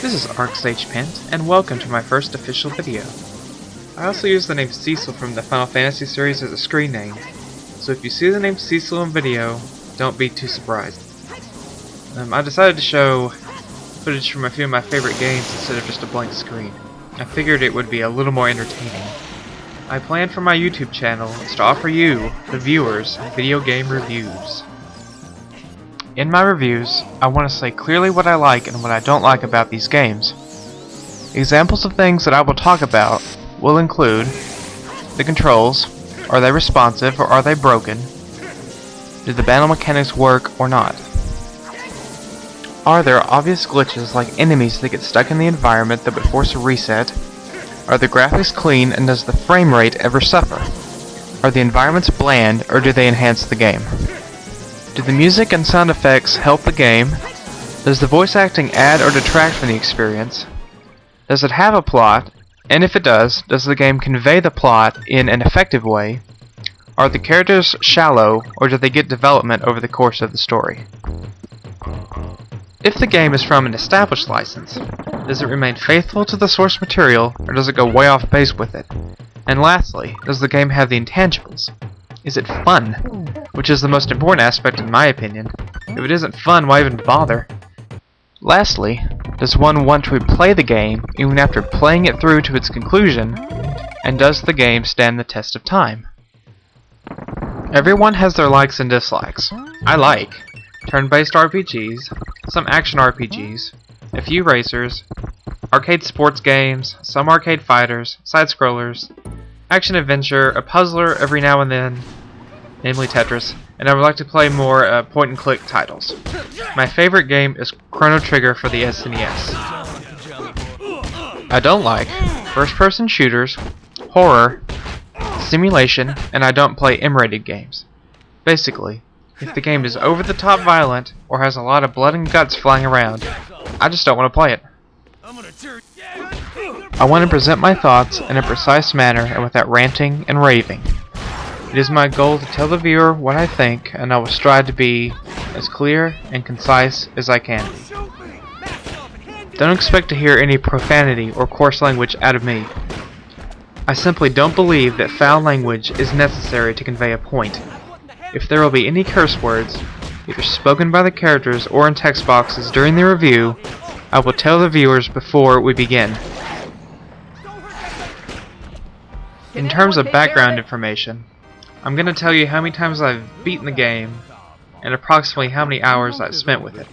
This is ArcSagePent, and welcome to my first official video. I also use the name Cecil from the Final Fantasy series as a screen name, so if you see the name Cecil in video, don't be too surprised. I decided to show footage from a few of my favorite games instead of just a blank screen. I figured it would be a little more entertaining. My plan for my YouTube channel is to offer you, the viewers, video game reviews. In my reviews, I want to say clearly what I like and what I don't like about these games. Examples of things that I will talk about will include the controls. Are they responsive or are they broken? Do the battle mechanics work or not? Are there obvious glitches like enemies that get stuck in the environment that would force a reset? Are the graphics clean and does the frame rate ever suffer? Are the environments bland or do they enhance the game? Do the music and sound effects help the game? Does the voice acting add or detract from the experience? Does it have a plot? And if it does the game convey the plot in an effective way? Are the characters shallow or do they get development over the course of the story? If the game is from an established license, does it remain faithful to the source material or does it go way off base with it? And lastly, does the game have the intangibles? Is it fun? Which is the most important aspect in my opinion. If it isn't fun, why even bother? Lastly, does one want to play the game even after playing it through to its conclusion? And does the game stand the test of time? Everyone has their likes and dislikes. I like turn-based RPGs, some action RPGs, a few racers, arcade sports games, some arcade fighters, side-scrollers, action-adventure, a puzzler every now and then, namely Tetris, and I would like to play more point-and-click titles. My favorite game is Chrono Trigger for the SNES. I don't like first-person shooters, horror, simulation, and I don't play M-rated games. Basically, if the game is over-the-top violent or has a lot of blood and guts flying around, I just don't want to play it. I want to present my thoughts in a precise manner and without ranting and raving. It is my goal to tell the viewer what I think, and I will strive to be as clear and concise as I can be. Don't expect to hear any profanity or coarse language out of me. I simply don't believe that foul language is necessary to convey a point. If there will be any curse words, either spoken by the characters or in text boxes during the review, I will tell the viewers before we begin. In terms of background information, I'm going to tell you how many times I've beaten the game and approximately how many hours I've spent with it.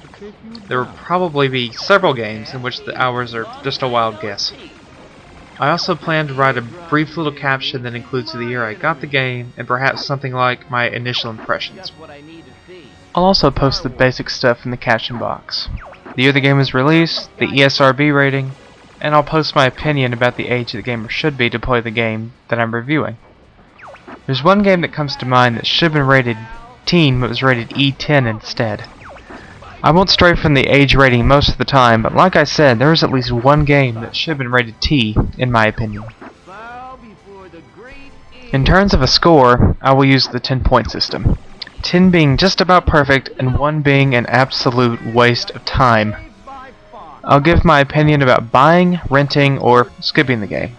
There will probably be several games in which the hours are just a wild guess. I also plan to write a brief little caption that includes the year I got the game and perhaps something like my initial impressions. I'll also post the basic stuff in the caption box. The year the game was released, the ESRB rating, and I'll post my opinion about the age the gamer should be to play the game that I'm reviewing. There's one game that comes to mind that should have been rated teen but was rated E10 instead. I won't stray from the age rating most of the time, but like I said, there is at least one game that should have been rated T, in my opinion. In terms of a score, I will use the 10-point system. 10 being just about perfect, and 1 being an absolute waste of time. I'll give my opinion about buying, renting, or skipping the game.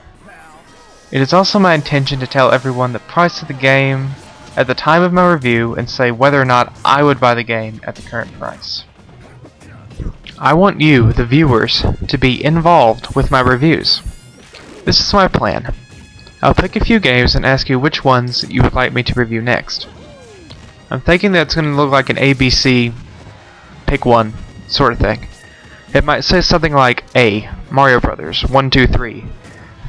It is also my intention to tell everyone the price of the game at the time of my review and say whether or not I would buy the game at the current price. I want you, the viewers, to be involved with my reviews. This is my plan. I'll pick a few games and ask you which ones you would like me to review next. I'm thinking that it's going to look like an ABC, pick one, sort of thing. It might say something like A, Mario Brothers, 1, 2, 3.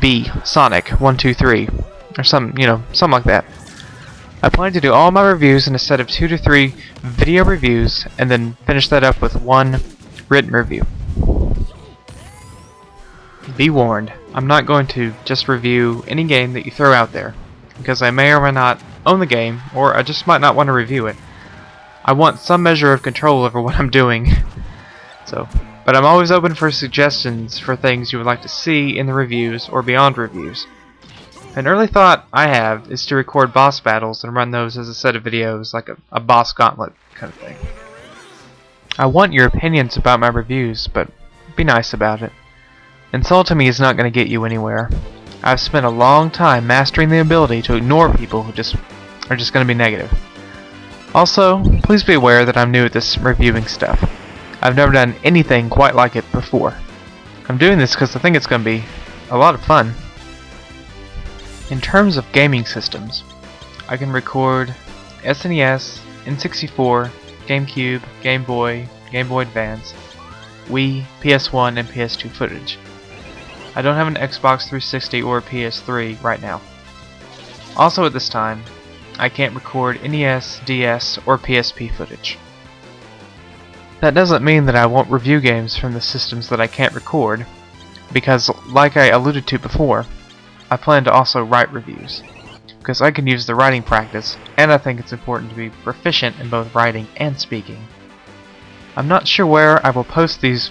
B, Sonic, 1, 2, 3. Or something like that. I plan to do all my reviews in a set of 2 to 3 video reviews and then finish that up with one written review. Be warned, I'm not going to just review any game that you throw out there, because I may or may not own the game, or I just might not want to review it. I want some measure of control over what I'm doing. But I'm always open for suggestions for things you would like to see in the reviews or beyond reviews. An early thought I have is to record boss battles and run those as a set of videos, like a boss gauntlet kind of thing. I want your opinions about my reviews, but be nice about it. Insulting me is not going to get you anywhere. I've spent a long time mastering the ability to ignore people who are just going to be negative. Also, please be aware that I'm new at this reviewing stuff. I've never done anything quite like it before. I'm doing this because I think it's going to be a lot of fun. In terms of gaming systems, I can record SNES, N64, GameCube, Game Boy, Game Boy Advance, Wii, PS1, and PS2 footage. I don't have an Xbox 360 or a PS3 right now. Also at this time, I can't record NES, DS, or PSP footage. That doesn't mean that I won't review games from the systems that I can't record, because like I alluded to before, I plan to also write reviews, because I can use the writing practice, and I think it's important to be proficient in both writing and speaking. I'm not sure where I will post these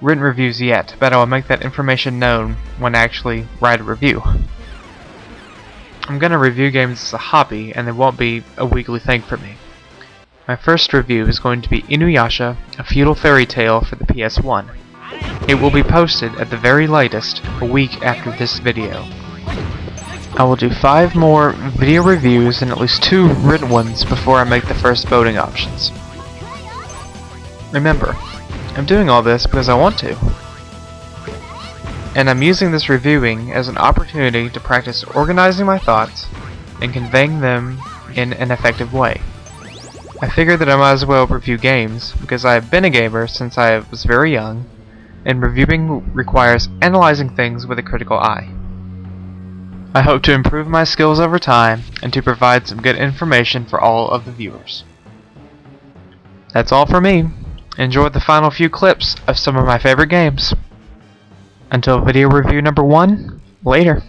written reviews yet, but I will make that information known when I actually write a review. I'm going to review games as a hobby, and they won't be a weekly thing for me. My first review is going to be Inuyasha, a feudal fairy tale for the PS1. It will be posted at the very latest a week after this video. I will do 5 more video reviews and at least 2 written ones before I make the first voting options. Remember, I'm doing all this because I want to. And I'm using this reviewing as an opportunity to practice organizing my thoughts and conveying them in an effective way. I figured that I might as well review games because I have been a gamer since I was very young, and reviewing requires analyzing things with a critical eye. I hope to improve my skills over time and to provide some good information for all of the viewers. That's all for me. Enjoy the final few clips of some of my favorite games. Until video review number 1, later.